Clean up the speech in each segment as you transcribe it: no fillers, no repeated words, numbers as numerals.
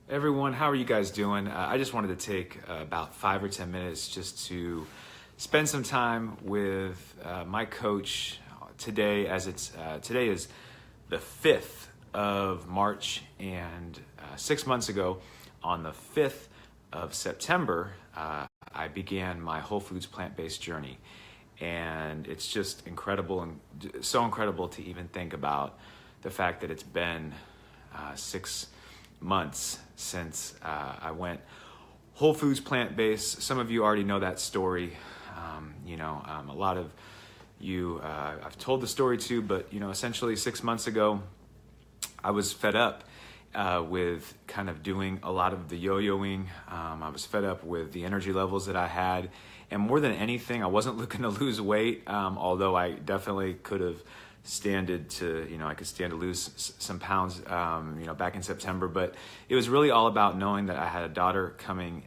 Everyone, how are you guys doing? I just wanted to take about 5 or 10 minutes just to spend some time with my coach today, as today is the 5th of March, and 6 months ago, on the 5th of September, I began my Whole Foods plant-based journey, and it's just incredible and so incredible to even think about the fact that it's been 6 months since I went Whole Foods plant-based. Some of you already know that story. A lot of you I've told the story to, but essentially 6 months ago, I was fed up with kind of doing a lot of the yo-yoing. I was fed up with the energy levels that I had, and more than anything, I wasn't looking to lose weight, although I definitely could have I could stand to lose some pounds, back in September. But it was really all about knowing that I had a daughter coming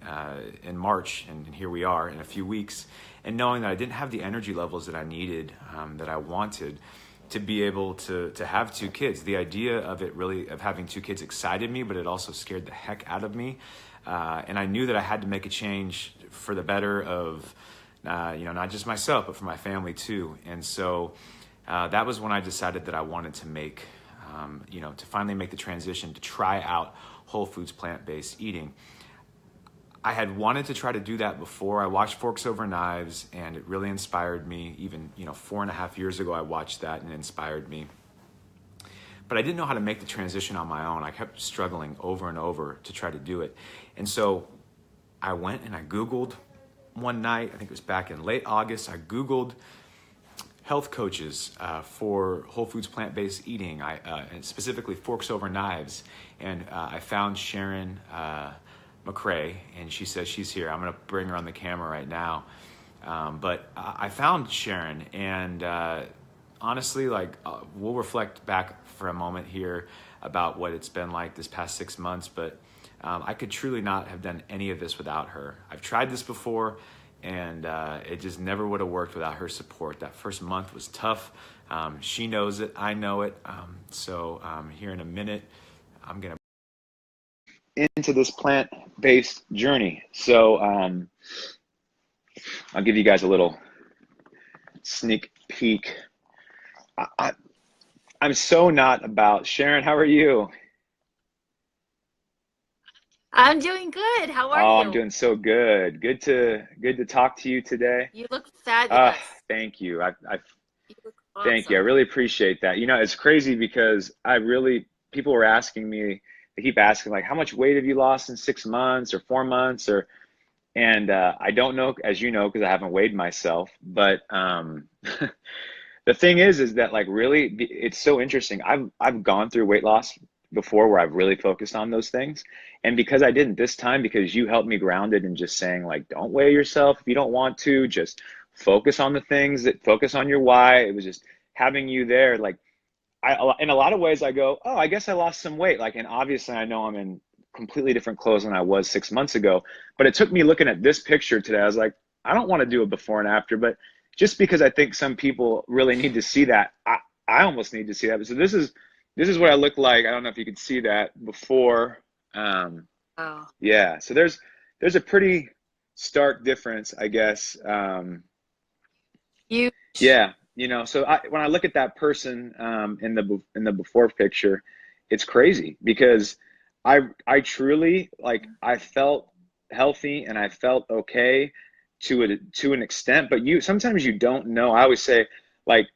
in March, and here we are in a few weeks, and knowing that I didn't have the energy levels that I needed, that I wanted to be able to have two kids. The idea of having two kids excited me, but it also scared the heck out of me. And I knew that I had to make a change for the better of, not just myself, but for my family too. And so that was when I decided that I wanted to to finally make the transition to try out Whole Foods plant-based eating. I had wanted to try to do that before. I watched Forks Over Knives, and it really inspired me. Even 4.5 years ago, I watched that and it inspired me. But I didn't know how to make the transition on my own. I kept struggling over and over to try to do it. And so I went and I Googled one night, I think it was back in late August, I Googled health coaches for Whole Foods plant-based eating, and specifically Forks Over Knives. And I found Sharon McRae, and she says she's here. I'm going to bring her on the camera right now. But I found Sharon, and honestly, we'll reflect back for a moment here about what it's been like this past 6 months, but I could truly not have done any of this without her. I've tried this before, and it just never would have worked without her support. That first month was tough. She knows it. I know it. So here in a minute, I'm going to into this plant-based journey. So I'll give you guys a little sneak peek. I'm so not about Sharon. How are you? I'm doing good. How are Oh, I'm you? doing so good. Good to talk to you today. You look fabulous. Thank you. You look Thank you. I awesome. really appreciate that. It's crazy because people were asking me, they keep asking, like, how much weight have you lost in 6 months or 4 months? And I don't know, as you know, because I haven't weighed myself. But the thing is that, like, really, it's so interesting. I've gone through weight loss before where I've really focused on those things. And because I didn't this time, because you helped me grounded and just saying, like, don't weigh yourself if you don't want to, just focus on the things focus on your why. It was just having you there. Like, in a lot of ways, I go, oh, I guess I lost some weight. Like, and obviously I know I'm in completely different clothes than I was 6 months ago. But it took me looking at this picture today. I was like, I don't want to do a before and after, but just because I think some people really need to see that, I almost need to see that. So this is what I look like. I don't know if you can see that before. Um, Oh, yeah. So there's a pretty stark difference, I guess. huge. Yeah, so when I look at that person in the before picture, it's crazy because I truly, like, I felt healthy and I felt okay to an extent, but sometimes you don't know. I always say, like,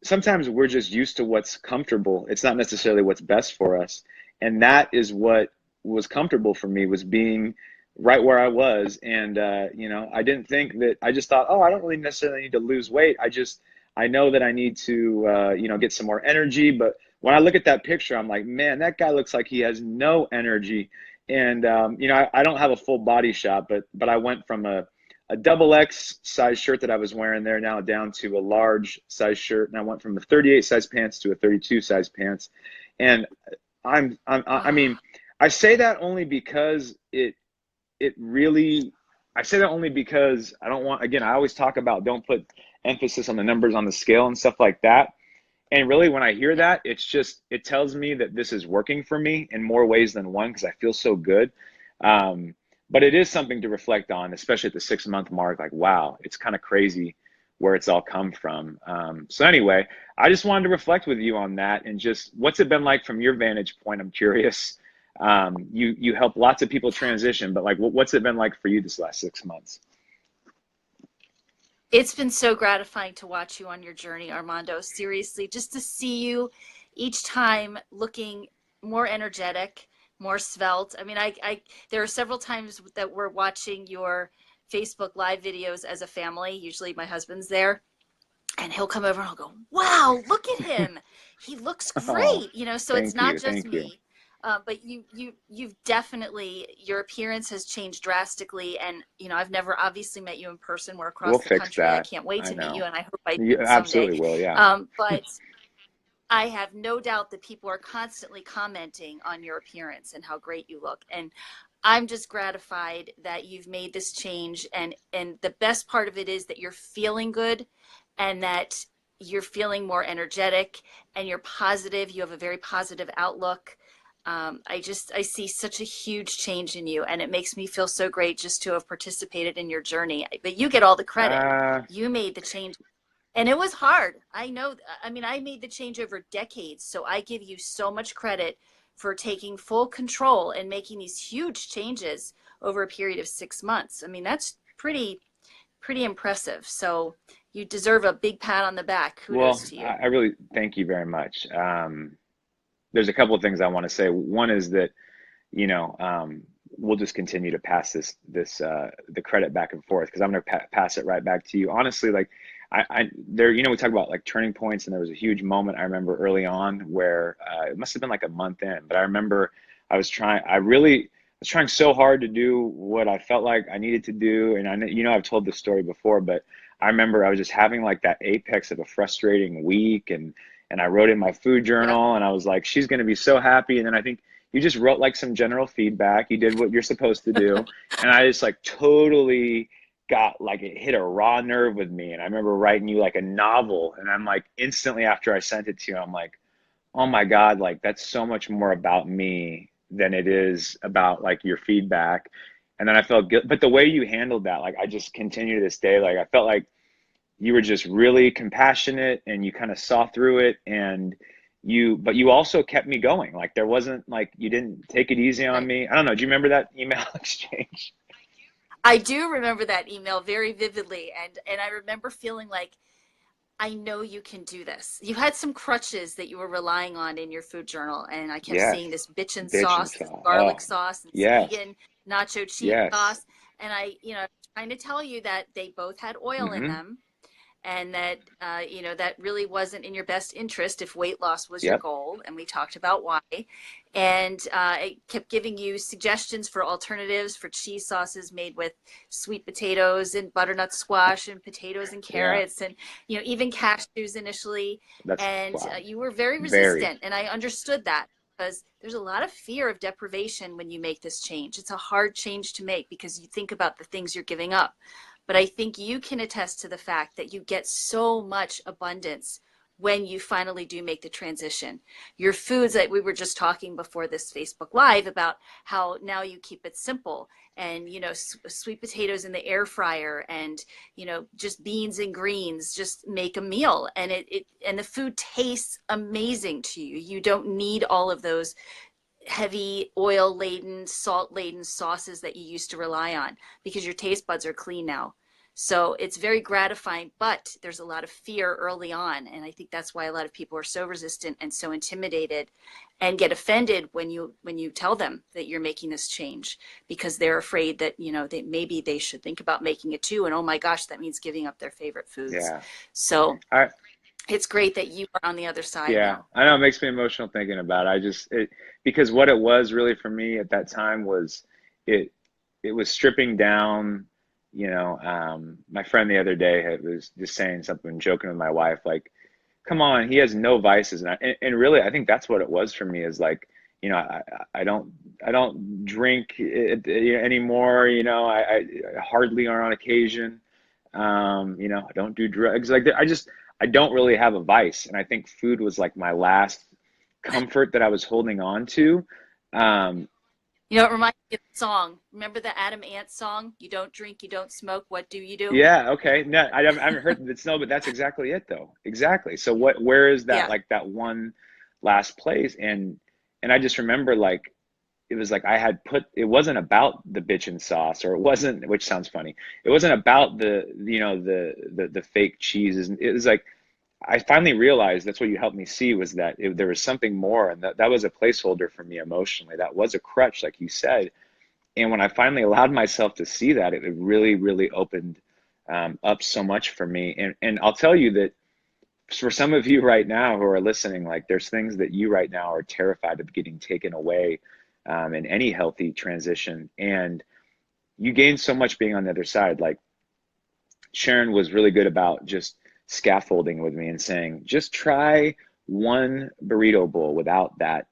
sometimes we're just used to what's comfortable. It's not necessarily what's best for us. And that is what was comfortable for me, was being right where I was. And, I didn't think that. I just thought, oh, I don't really necessarily need to lose weight. I know that I need to, get some more energy. But when I look at that picture, I'm like, man, that guy looks like he has no energy. And, I don't have a full body shot, but I went from a double X size shirt that I was wearing there now down to a large size shirt, and I went from a 38 size pants to a 32 size pants. And I Oh, mean, I say that only because it really, I say that only because I don't want, again, I always talk about, don't put emphasis on the numbers on the scale and stuff like that. And really, when I hear that, it tells me that this is working for me in more ways than one, because I feel so good. Um, but it is something to reflect on, especially at the 6 month mark. Like, wow, it's kind of crazy where it's all come from. So anyway, I just wanted to reflect with you on that, and just what's it been like from your vantage point? I'm curious. You help lots of people transition, but like, what's it been like for you this last 6 months? It's been so gratifying to watch you on your journey, Armando. Seriously, just to see you each time looking more energetic, more svelte. I mean, there are several times that we're watching your Facebook Live videos as a family. Usually my husband's there, and he'll come over and I'll go, wow, look at him. He looks Oh, great. So it's thank not you, just thank you. me. But you've definitely, your appearance has changed drastically. And, I've never obviously met you in person. We're We'll across the fix country. I that. can't wait I to meet you. know. And I hope I You do someday. absolutely will. Yeah. But I have no doubt that people are constantly commenting on your appearance and how great you look. And I'm just gratified that you've made this change. And the best part of it is that you're feeling good, and that you're feeling more energetic, and you're positive. You have a very positive outlook. I see such a huge change in you, and it makes me feel so great just to have participated in your journey. But you get all the credit. Uh, You made the change, and it was hard. I know. I mean, I made the change over decades, so I give you so much credit for taking full control and making these huge changes over a period of 6 months. I mean, that's pretty impressive. So you deserve a big pat on the back. well, Kudos to you. I really thank you very much. There's a couple of things I want to say. One is that, you know, we'll just continue to pass the credit back and forth, because I'm going to pass it right back to you. Honestly, like there, we talk about like turning points, and there was a huge moment I remember early on where it must have been like a month in, but I remember I was trying so hard to do what I felt like I needed to do. And I've told this story before, but I remember I was just having like that apex of a frustrating week, and I wrote in my food Yep. journal, and I was like, she's going to be so happy. And then I think you just wrote like some general feedback. You did what you're supposed to do. And I just like totally got like, it hit a raw nerve with me. And I remember writing you like a novel, and I'm like, instantly after I sent it to you, I'm like, oh my God, like that's so much more about me than it is about like your feedback. And then I felt good, but the way you handled that, like I just continue to this day, like I felt like you were just really compassionate, and you kind of saw through it, and but you also kept me going. Like there wasn't like, you didn't take it easy on Right. me. I don't know. Do you remember that email exchange? I do remember that email very vividly. And I remember feeling like, I know you can do this. You had some crutches that you were relying on in your food journal, and I kept Yes. seeing this bitchin' Bitch and sauce, this saw. garlic Oh, sauce, and this yes. vegan nacho cheese Yes. sauce, and trying to tell you that they both had oil in Mm-hmm. them, and that that really wasn't in your best interest if weight loss was your Yep. goal, and we talked about why. And I kept giving you suggestions for alternatives for cheese sauces made with sweet potatoes and butternut squash and potatoes and Yeah. carrots, and even cashews initially. That's And wow. you were very Very. resistant, and I understood that, because there's a lot of fear of deprivation when you make this change. It's a hard change to make because you think about the things you're giving up. But I think you can attest to the fact that you get so much abundance when you finally do make the transition. Your foods, that we were just talking before this Facebook Live about how now you keep it simple, and sweet potatoes in the air fryer, and just beans and greens, just make a meal, and and the food tastes amazing to you. You don't need all of those heavy oil laden, salt laden sauces that you used to rely on, because your taste buds are clean now. So it's very gratifying, but there's a lot of fear early on. And I think that's why a lot of people are so resistant and so intimidated, and get offended when you tell them that you're making this change, because they're afraid that, maybe they should think about making it too. And oh my gosh, that means giving up their favorite foods. Yeah. So I it's great that you are on the other side Yeah, now. I know it makes me emotional thinking about it. Because what it was really for me at that time was it it was stripping down, my friend the other day was just saying something, joking with my wife, like, come on, he has no vices. And really, I think that's what it was for me, is like, I don't drink anymore, I hardly are on occasion. I don't do drugs. Like I I don't really have a vice. And I think food was like my last comfort that I was holding on to. You know, it reminds me of the song. Remember the Adam Ant song? You don't drink, you don't smoke. What do you do? Yeah. Okay. No, I haven't heard the snow, but that's exactly it though. Exactly. So where is that, Yeah. like that one last place? And I just remember like, it was like it wasn't about the bitchin' sauce, or it wasn't, which sounds funny. It wasn't about the fake cheeses. It was like, I finally realized that's what you helped me see, was that there was something more, and that was a placeholder for me emotionally. That was a crutch, like you said. And when I finally allowed myself to see that, it really, really opened up so much for me. And I'll tell you that for some of you right now who are listening, like there's things that you right now are terrified of getting taken away in any healthy transition. And you gain so much being on the other side. Like Sharon was really good about just scaffolding with me and saying, just try one burrito bowl without that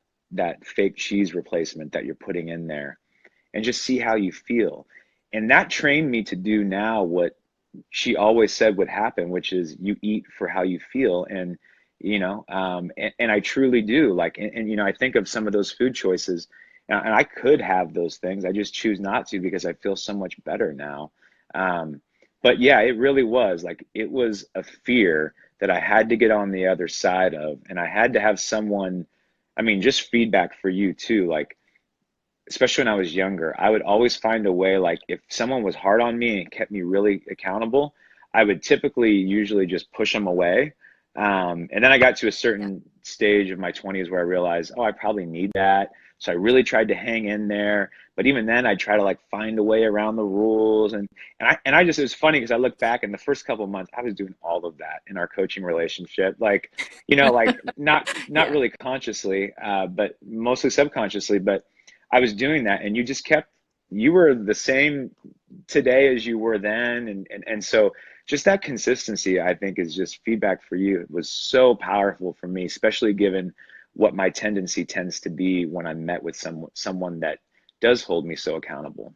fake cheese replacement that you're putting in there, and just see how you feel. And that trained me to do now what she always said would happen, which is you eat for how you feel. And and I truly do. Like, and I think of some of those food choices, and I could have those things. I just choose not to, because I feel so much better now. But yeah, it really was like, it was a fear that I had to get on the other side of, and I had to have someone, I mean, just feedback for you too. Like, especially when I was younger, I would always find a way, like if someone was hard on me and kept me really accountable, I would usually just push them away. And then I got to a certain stage of my 20s where I realized, oh, I probably need that. So I really tried to hang in there. But even then, I try to like find a way around the rules. And I just, it was funny because I look back in the first couple of months, I was doing all of that in our coaching relationship. Like, like not really consciously, but mostly subconsciously. But I was doing that, and you were the same today as you were then. And so just that consistency, I think, is just feedback for you. It was so powerful for me, especially given what my tendency tends to be when I'm met with someone that does hold me so accountable.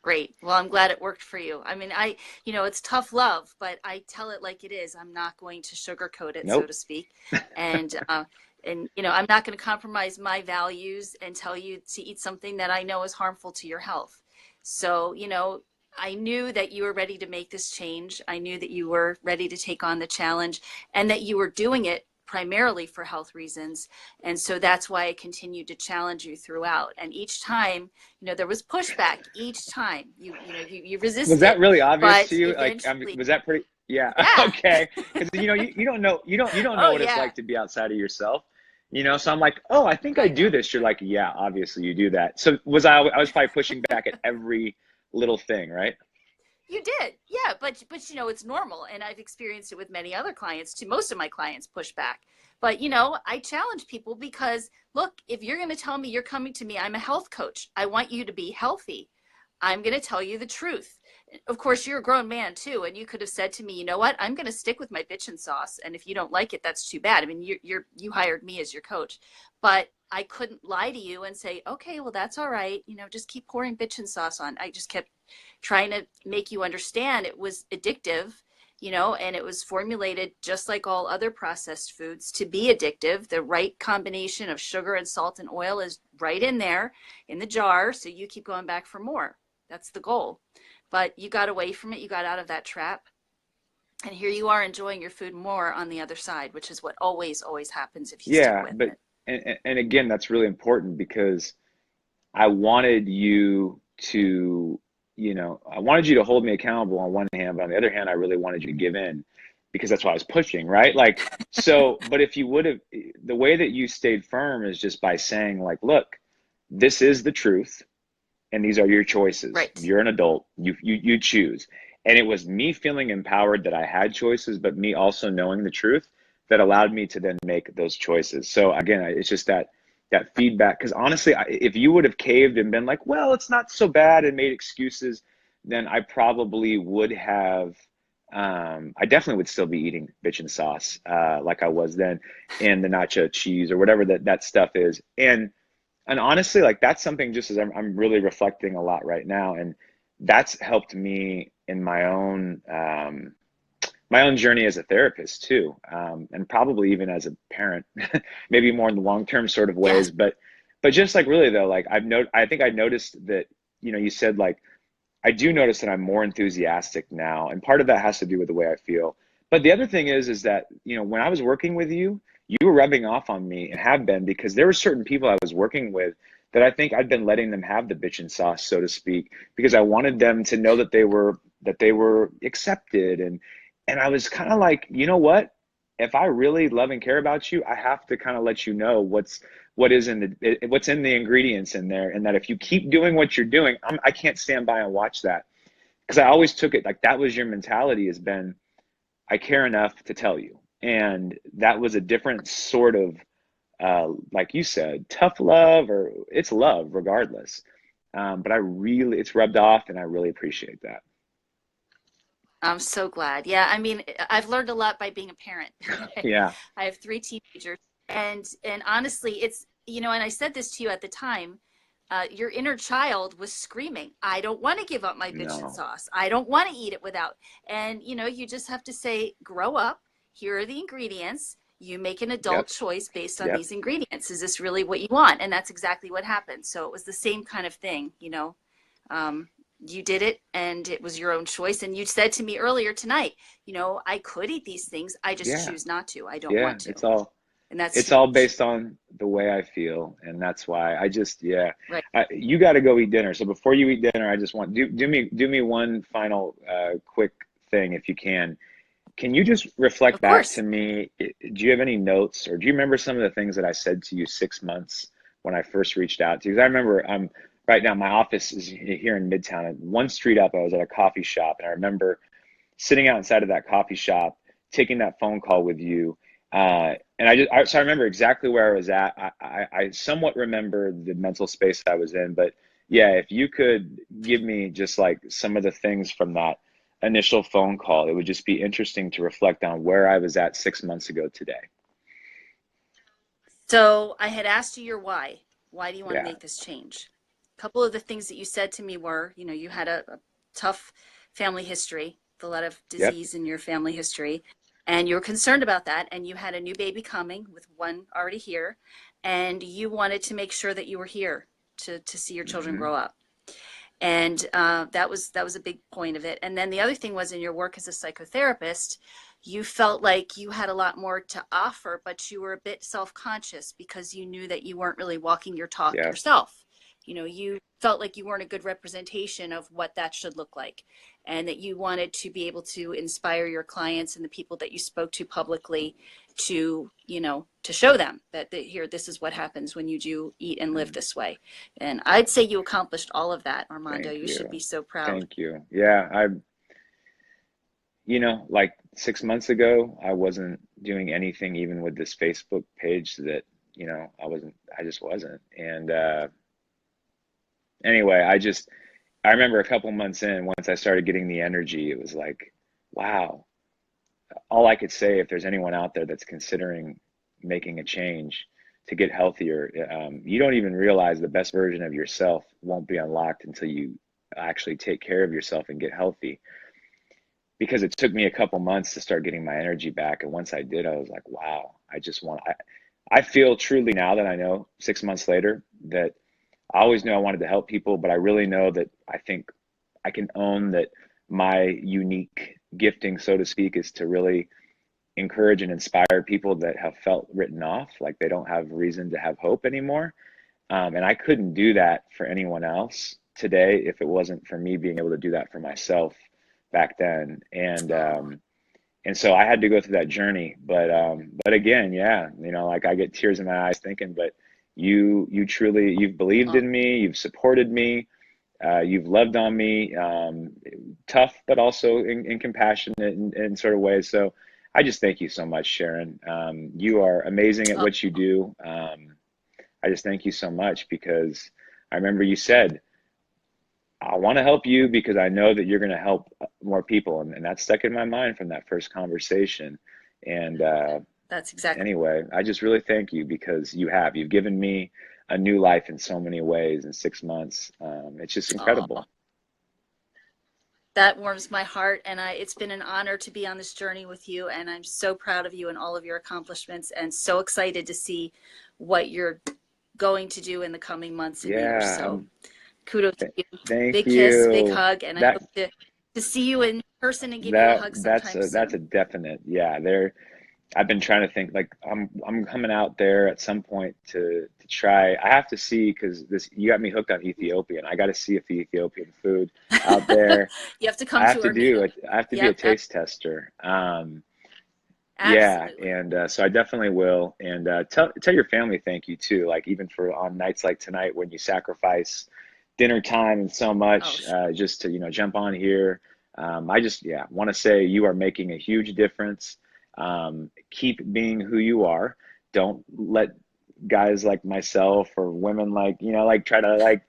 Great. Well, I'm glad it worked for you. I mean, it's tough love, but I tell it like it is. I'm not going to sugarcoat it, Nope. so to speak. And, I'm not going to compromise my values and tell you to eat something that I know is harmful to your health. So, I knew that you were ready to make this change. I knew that you were ready to take on the challenge, and that you were doing it primarily for health reasons. And so that's why I continued to challenge you throughout. And each time, there was pushback. Each time you resisted. Was that really obvious to you? Like, was that pretty? Yeah. Yeah. Okay. Because you don't know Oh, what it's like to be outside of yourself. So I'm like, oh, I think I do this. You're like, yeah, obviously you do that. So I was probably pushing back at every little thing, right? You did. Yeah. But it's normal. And I've experienced it with many other clients too. Most of my clients push back. But, I challenge people because, look, if you're going to tell me you're coming to me, I'm a health coach. I want you to be healthy. I'm going to tell you the truth. Of course, you're a grown man too. And you could have said to me, you know what, I'm going to stick with my bitchin' sauce. And if you don't like it, that's too bad. I mean, you hired me as your coach, but I couldn't lie to you and say, okay, well, that's all right. Just keep pouring bitchin' sauce on. I just kept trying to make you understand it was addictive, and it was formulated just like all other processed foods to be addictive. The right combination of sugar and salt and oil is right in there in the jar. So you keep going back for more. That's the goal. But you got away from it. You got out of that trap. And here you are enjoying your food more on the other side, which is what always happens if you stick with it. And again, that's really important, because I wanted you to, I wanted you to hold me accountable on one hand, but on the other hand, I really wanted you to give in, because that's why I was pushing, right? Like, so, but if you would have, the way that you stayed firm is just by saying like, look, this is the truth, and these are your choices. Right. You're an adult, you choose. And it was me feeling empowered that I had choices, but me also knowing the truth that allowed me to then make those choices. So again, it's just that feedback. Because honestly, if you would have caved and been like, well, it's not so bad, and made excuses, then I probably would have, I definitely would still be eating bitchin' sauce like I was then, and the nacho cheese or whatever that stuff is. And honestly, like that's something, just as I'm really reflecting a lot right now, and that's helped me in my own my own journey as a therapist too, and probably even as a parent, maybe more in the long-term sort of Yes. ways. But just like really though, like I think I noticed that, you said like, I do notice that I'm more enthusiastic now, and part of that has to do with the way I feel. But the other thing is that, when I was working with you, you were rubbing off on me and have been, because there were certain people I was working with that I think I'd been letting them have the bitch and sauce, so to speak, because I wanted them to know that they were accepted, and I was kind of like, you know what? If I really love and care about you, I have to kind of let you know what's in the ingredients in there, and that if you keep doing what you're doing, I can't stand by and watch that, because I always took it like that was your mentality, has been, I care enough to tell you. And that was a different sort of, like you said, tough love, or it's love regardless. But it's rubbed off, and I really appreciate that. I'm so glad. Yeah, I mean, I've learned a lot by being a parent. Yeah. I have three teenagers, and honestly, it's, and I said this to you at the time. Your inner child was screaming, "I don't want to give up my bitch and No. sauce. I don't want to eat it without." And you just have to say, "Grow up. Here are the ingredients. You make an adult Yep. choice based on Yep. these ingredients. Is this really what you want?" And that's exactly what happened. So it was the same kind of thing. Um, you did it, and it was your own choice. And you said to me earlier tonight, I could eat these things. I just Yeah. choose not to. I don't Yeah. want to. And that's It's all huge. based on the way I feel, and that's why yeah. Right. You got to go eat dinner. So before you eat dinner, I just want do me one final quick thing, if you can. Can you just reflect Of back to course. me? Do you have any notes, or do you remember some of the things that I said to you 6 months when I first reached out to you? Because I remember, right now, my office is here in Midtown, and one street up, I was at a coffee shop, and I remember sitting outside of that coffee shop, taking that phone call with you. And so I remember exactly where I was at. I somewhat remember the mental space I was in, but yeah, if you could give me just like some of the things from that initial phone call, it would just be interesting to reflect on where I was at 6 months ago today. So I had asked you your why. Why do you want to Yeah. make this change? A couple of the things that you said to me were, you had a tough family history, a lot of Yep. disease in your family history, and you were concerned about that. And you had a new baby coming with one already here, and you wanted to make sure that you were here to see your children Hmm. grow up. And that was a big point of it. And then the other thing was, in your work as a psychotherapist, you felt like you had a lot more to offer, but you were a bit self-conscious because you knew that you weren't really walking your talk Yeah. yourself. You felt like you weren't a good representation of what that should look like, and that you wanted to be able to inspire your clients and the people that you spoke to publicly to show them that here, this is what happens when you do eat and live Mm. this way. And I'd say you accomplished all of that, Armando. Thank You should be you. so proud. Thank you. Yeah. Like 6 months ago, I wasn't doing anything, even with this Facebook page, that, I just wasn't. And anyway, I remember a couple months in, once I started getting the energy, it was like, wow. All I could say, if there's anyone out there that's considering making a change to get healthier, you don't even realize the best version of yourself won't be unlocked until you actually take care of yourself and get healthy. Because it took me a couple months to start getting my energy back, and once I did, I was like, wow, I feel truly now that I know 6 months later that I always knew I wanted to help people, but I really know that I think I can own that my unique gifting, so to speak, is to really encourage and inspire people that have felt written off, like they don't have reason to have hope anymore. And I couldn't do that for anyone else today if it wasn't for me being able to do that for myself back then. Oh, And so I had to go through that journey. But again, yeah, like I get tears in my eyes thinking, but you truly, you've believed oh, in me, you've supported me, you've loved on me, tough, but also in compassionate and sort of ways. So I just thank you so much, Sharon. You are amazing at oh, what you do. I just thank you so much, because I remember you said, I want to help you because I know that you're going to help more people. And that stuck in my mind from that first conversation. And that's exactly. anyway, I just really thank you, because you've given me a new life in so many ways in 6 months. It's just Oh, incredible. That warms my heart, and it's been an honor to be on this journey with you, and I'm so proud of you and all of your accomplishments, and so excited to see what you're going to do in the coming months and years. So kudos to you. Thank Big you. kiss, big hug, and that, I hope to see you in person and give you a hug sometime soon. That's a definite. Yeah, I've been trying to think, like, I'm coming out there at some point to try. I have to see, because you got me hooked on Ethiopian. I got to see if the Ethiopian food out there. You have to come to our meetup. I have to be a taste tester. Yeah, Absolutely. and so I definitely will. And tell your family thank you too. Like, even for on nights like tonight when you sacrifice dinner time and so much, just to jump on here. I just want to say you are making a huge difference. Keep being who you are. Don't let guys like myself or women like try to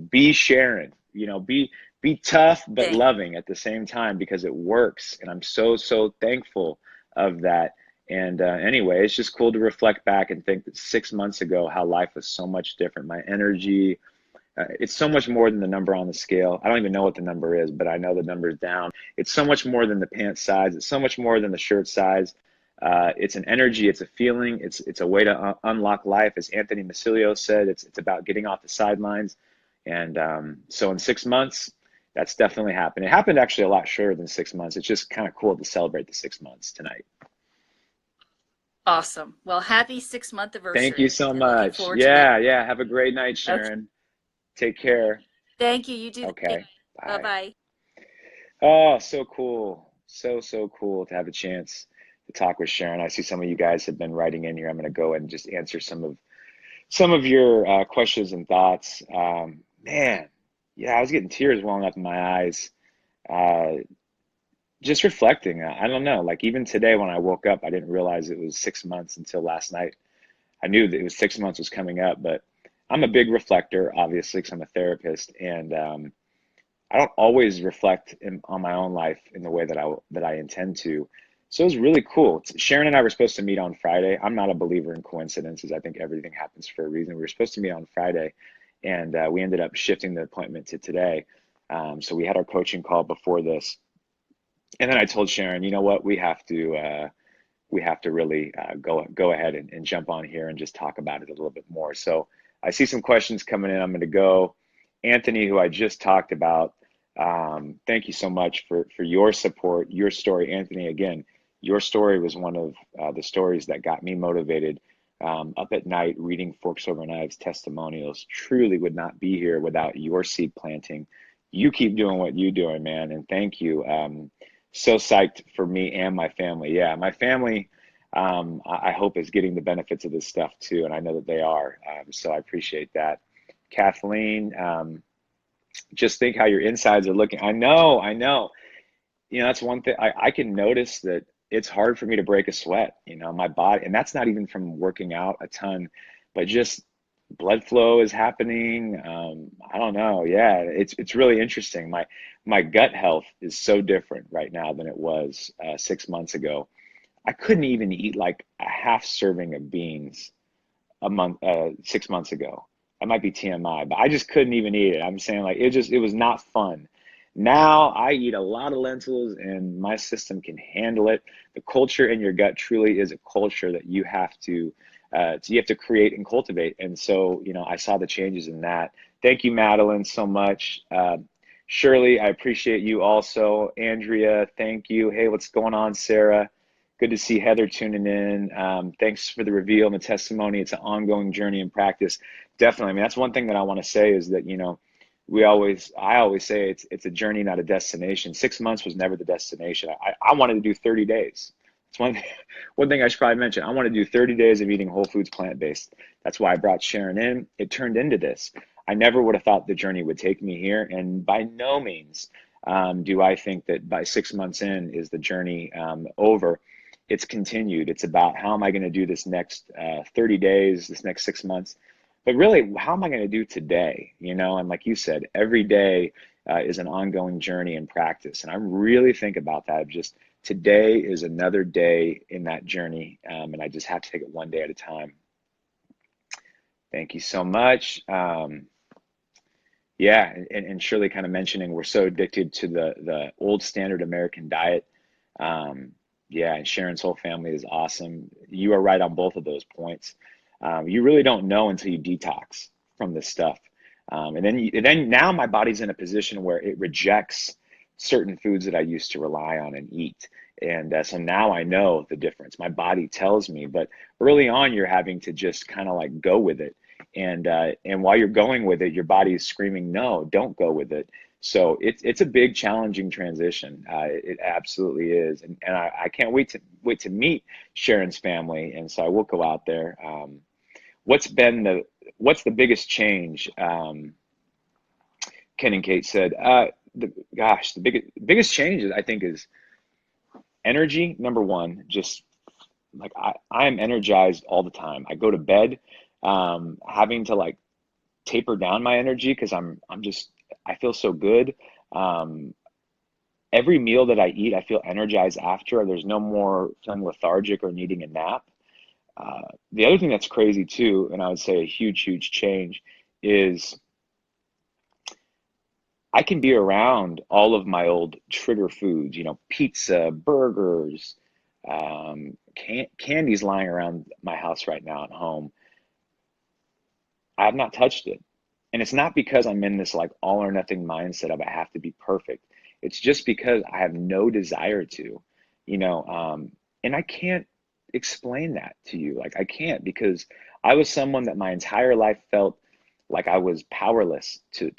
be Sharon. Be tough but loving at the same time, because it works, and I'm so thankful of that. And anyway, it's just cool to reflect back and think that 6 months ago how life was so much different. My energy, it's so much more than the number on the scale. I don't even know what the number is, but I know the number is down. It's so much more than the pants size. It's so much more than the shirt size. It's an energy. It's a feeling. It's a way to unlock life. As Anthony Masilio said, it's about getting off the sidelines. And so in 6 months, that's definitely happened. It happened actually a lot shorter than 6 months. It's just kind of cool to celebrate the 6 months tonight. Awesome. Well, happy 6-month anniversary. Thank you so much. Yeah. Have a great night, Sharon. Okay. Take care. Thank you. You do. Okay. Bye-bye. Oh, so cool. So cool to have a chance to talk with Sharon. I see some of you guys have been writing in here. I'm going to go and just answer some of your questions and thoughts. Man, yeah, I was getting tears welling up in my eyes. Just reflecting. I don't know. Like, even today when I woke up, I didn't realize it was 6 months until last night. I knew that it was 6 months was coming up, but I'm a big reflector, obviously, because I'm a therapist, and I don't always reflect on my own life in the way that I intend to. So it was really cool. Sharon and I were supposed to meet on Friday. I'm not a believer in coincidences. I think everything happens for a reason. We were supposed to meet on Friday, and we ended up shifting the appointment to today. So we had our coaching call before this, and then I told Sharon, you know what, we have to really go ahead and jump on here and just talk about it a little bit more. So I see some questions coming in. I'm going to go. Anthony, who I just talked about, thank you so much for your support, your story. Anthony, again, your story was one of the stories that got me motivated. Up at night reading Forks Over Knives testimonials. Truly would not be here without your seed planting. You keep doing what you're doing, man, and thank you. So psyched for me and my family. Yeah, my family, I hope, is getting the benefits of this stuff too, and I know that they are. So I appreciate that. Kathleen, just think how your insides are looking. I know. That's one thing. I can notice that it's hard for me to break a sweat, my body, and that's not even from working out a ton, but just blood flow is happening. I don't know. Yeah, it's really interesting. My gut health is so different right now than it was 6 months ago. I couldn't even eat like a half serving of beans a month 6 months ago. That might be TMI, but I just couldn't even eat it. I'm saying, like, it was not fun. Now I eat a lot of lentils and my system can handle it. The culture in your gut truly is a culture that you have to create and cultivate. And so, I saw the changes in that. Thank you, Madeline, so much. Shirley, I appreciate you also. Andrea, thank you. Hey, what's going on, Sarah? Good to see Heather tuning in. Thanks for the reveal and the testimony. It's an ongoing journey in practice. Definitely. I mean, that's one thing that I want to say is that, I always say it's a journey, not a destination. 6 months was never the destination. I wanted to do 30 days. It's one thing I should probably mention. I want to do 30 days of eating whole foods, plant-based. That's why I brought Sharon in. It turned into this. I never would have thought the journey would take me here. And by no means do I think that by 6 months in is the journey over. It's continued. It's about, how am I going to do this next 30 days, this next 6 months? But really, how am I going to do today? And like you said, every day is an ongoing journey and practice. And I really think about that. Just today is another day in that journey. And I just have to take it one day at a time. Thank you so much. Yeah, and Shirley kind of mentioning we're so addicted to the old standard American diet. Um, yeah, and Sharon's whole family is awesome. You are right on both of those points. You really don't know until you detox from this stuff. And then now my body's in a position where it rejects certain foods that I used to rely on and eat. And so now I know the difference. My body tells me, but early on, you're having to just kind of like go with it. And while you're going with it, your body is screaming, no, don't go with it. So it's a big challenging transition. It absolutely is, and I can't wait to meet Sharon's family. And so I will go out there. What's been what's the biggest change? Ken and Kate said, the biggest change I think is energy. Number one, just like I am energized all the time. I go to bed having to like taper down my energy because I feel so good. Um, every meal that I eat, I feel energized after. There's no more feeling lethargic or needing a nap. The other thing that's crazy too, and I would say a huge, huge change, is I can be around all of my old trigger foods, pizza, burgers, candies lying around my house right now at home. I have not touched it. And it's not because I'm in this like all or nothing mindset of I have to be perfect. It's just because I have no desire to, and I can't explain that to you. Like I can't because I was someone that my entire life felt like I was powerless to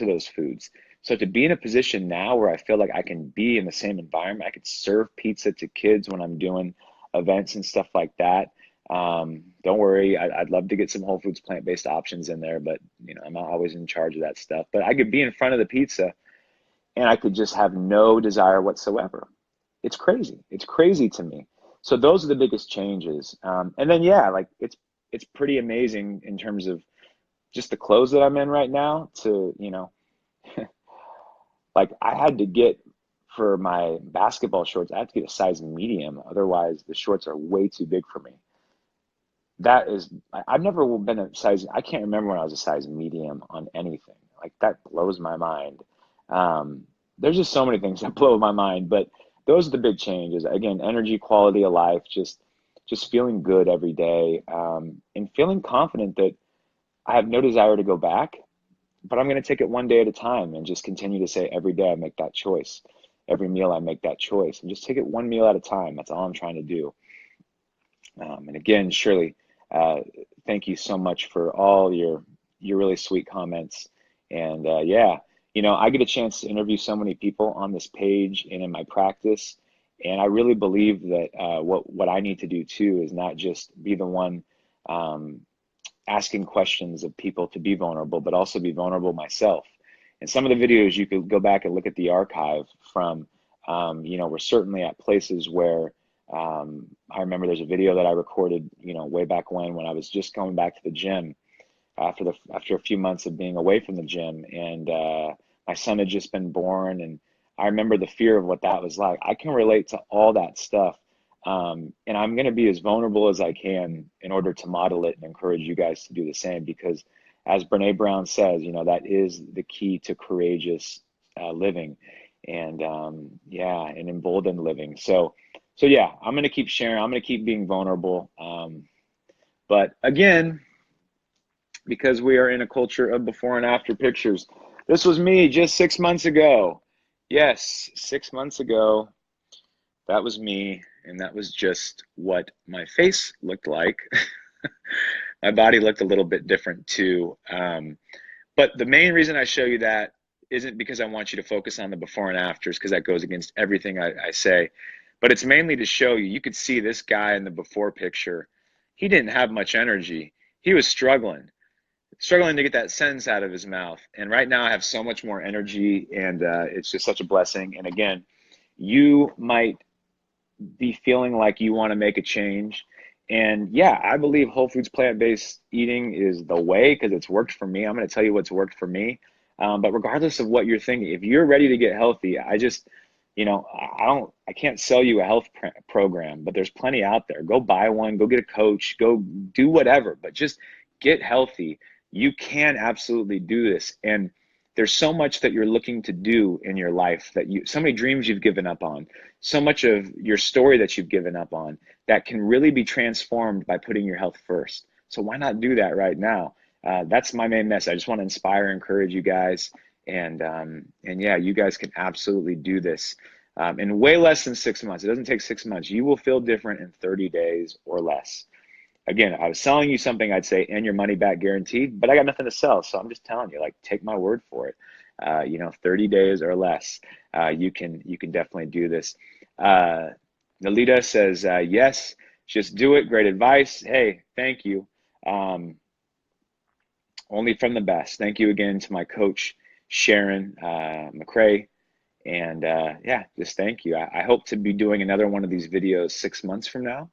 those foods. So to be in a position now where I feel like I can be in the same environment, I could serve pizza to kids when I'm doing events and stuff like that. Don't worry, I'd love to get some Whole Foods plant-based options in there, but I'm not always in charge of that stuff. But I could be in front of the pizza and I could just have no desire whatsoever. It's crazy. It's crazy to me. So those are the biggest changes. And then yeah, like it's pretty amazing in terms of just the clothes that I'm in right now to, like I had to get for my basketball shorts, I have to get a size medium. Otherwise the shorts are way too big for me. I've never been a size, I can't remember when I was a size medium on anything. Like that blows my mind. There's just so many things that blow my mind, but those are the big changes. Again, energy, quality of life, just feeling good every day, and feeling confident that I have no desire to go back, but I'm going to take it one day at a time and just continue to say every day I make that choice. Every meal I make that choice and just take it one meal at a time. That's all I'm trying to do. And again, Shirley, thank you so much for all your really sweet comments. And yeah, I get a chance to interview so many people on this page and in my practice. And I really believe that what I need to do too is not just be the one asking questions of people to be vulnerable, but also be vulnerable myself. And some of the videos you could go back and look at the archive from, we're certainly at places where I remember there's a video that I recorded, way back when I was just going back to the gym after a few months of being away from the gym, and my son had just been born, and I remember the fear of what that was like. I can relate to all that stuff, and I'm going to be as vulnerable as I can in order to model it and encourage you guys to do the same, because as Brene Brown says, that is the key to courageous living, and yeah, and emboldened living. So yeah, I'm going to keep sharing. I'm going to keep being vulnerable. But again, because we are in a culture of before and after pictures, this was me just 6 months ago. Yes, 6 months ago, that was me. And that was just what my face looked like. My body looked a little bit different too. But the main reason I show you that isn't because I want you to focus on the before and afters, because that goes against everything I say. But it's mainly to show you could see this guy in the before picture. He didn't have much energy. He was struggling to get that sentence out of his mouth. And right now I have so much more energy, and it's just such a blessing. And again, you might be feeling like you want to make a change. And yeah, I believe whole foods plant-based eating is the way, because it's worked for me. I'm going to tell you what's worked for me. But regardless of what you're thinking, if you're ready to get healthy, I can't sell you a health program, but there's plenty out there. Go buy one, go get a coach, go do whatever, but just get healthy. You can absolutely do this. And there's so much that you're looking to do in your life, that so many dreams you've given up on, so much of your story that you've given up on that can really be transformed by putting your health first. So why not do that right now? That's my main message. I just want to inspire and encourage you guys. And yeah, you guys can absolutely do this in way less than 6 months. It doesn't take 6 months. You will feel different in 30 days or less. Again, I was selling you something, I'd say, and your money back guaranteed, but I got nothing to sell. So I'm just telling you, like, take my word for it. 30 days or less, you can definitely do this. Nalita says, yes, just do it. Great advice. Hey, thank you. Only from the best. Thank you again to my coach, Sharon McRae. And yeah, just thank you. I hope to be doing another one of these videos 6 months from now.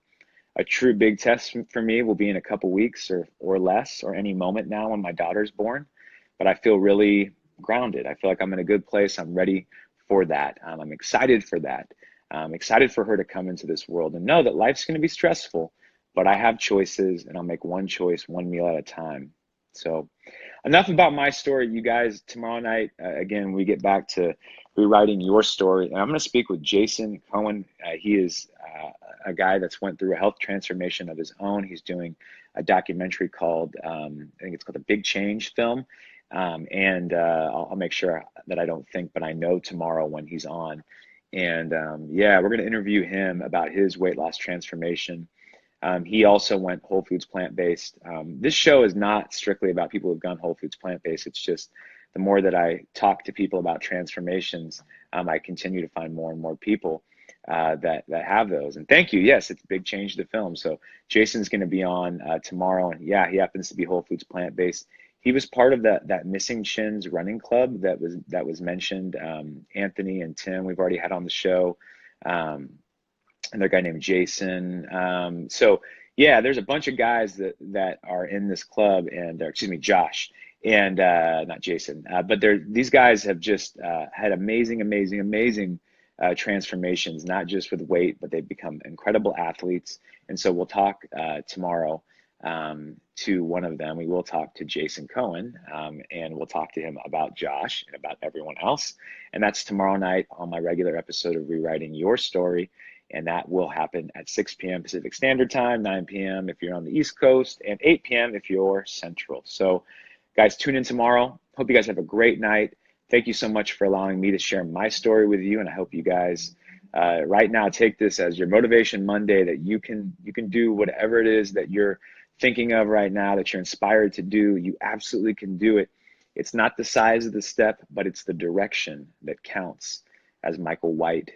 A true big test for me will be in a couple weeks or less, or any moment now when my daughter's born. But I feel really grounded. I feel like I'm in a good place. I'm ready for that. I'm excited for that. I'm excited for her to come into this world and know that life's going to be stressful, but I have choices, and I'll make one choice, one meal at a time. So enough about my story, you guys. Tomorrow night, again, we get back to rewriting your story. And I'm going to speak with Jason Cohen. He is a guy that's went through a health transformation of his own. He's doing a documentary called, I think it's called The Big Change Film. I'll make sure that I don't think, but I know tomorrow when he's on. And yeah, we're going to interview him about his weight loss transformation. He also went whole foods plant-based. This show is not strictly about people who've gone whole foods plant-based. It's just the more that I talk to people about transformations, I continue to find more and more people that have those. And thank you. Yes, it's a big change to the film. So Jason's going to be on tomorrow. And yeah, he happens to be whole foods plant-based. He was part of that Missing Chins running club that was mentioned. Anthony and Tim, we've already had on the show. Another guy named Jason. So yeah, there's a bunch of guys that are in this club, and excuse me, Josh, and not Jason, but these guys have just had amazing transformations, not just with weight, but they've become incredible athletes. And so we'll talk tomorrow to one of them. We will talk to Jason Cohen, and we'll talk to him about Josh and about everyone else. And that's tomorrow night on my regular episode of Rewriting Your Story. And that will happen at 6 p.m. Pacific Standard Time, 9 p.m. if you're on the East Coast, and 8 p.m. if you're Central. So guys, tune in tomorrow. Hope you guys have a great night. Thank you so much for allowing me to share my story with you. And I hope you guys right now take this as your Motivation Monday, that you can do whatever it is that you're thinking of right now, that you're inspired to do. You absolutely can do it. It's not the size of the step, but it's the direction that counts, as Michael White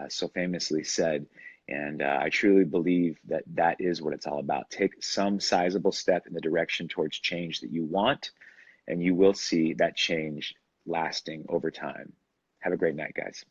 so famously said. And I truly believe that is what it's all about. Take some sizable step in the direction towards change that you want, and you will see that change lasting over time. Have a great night, guys.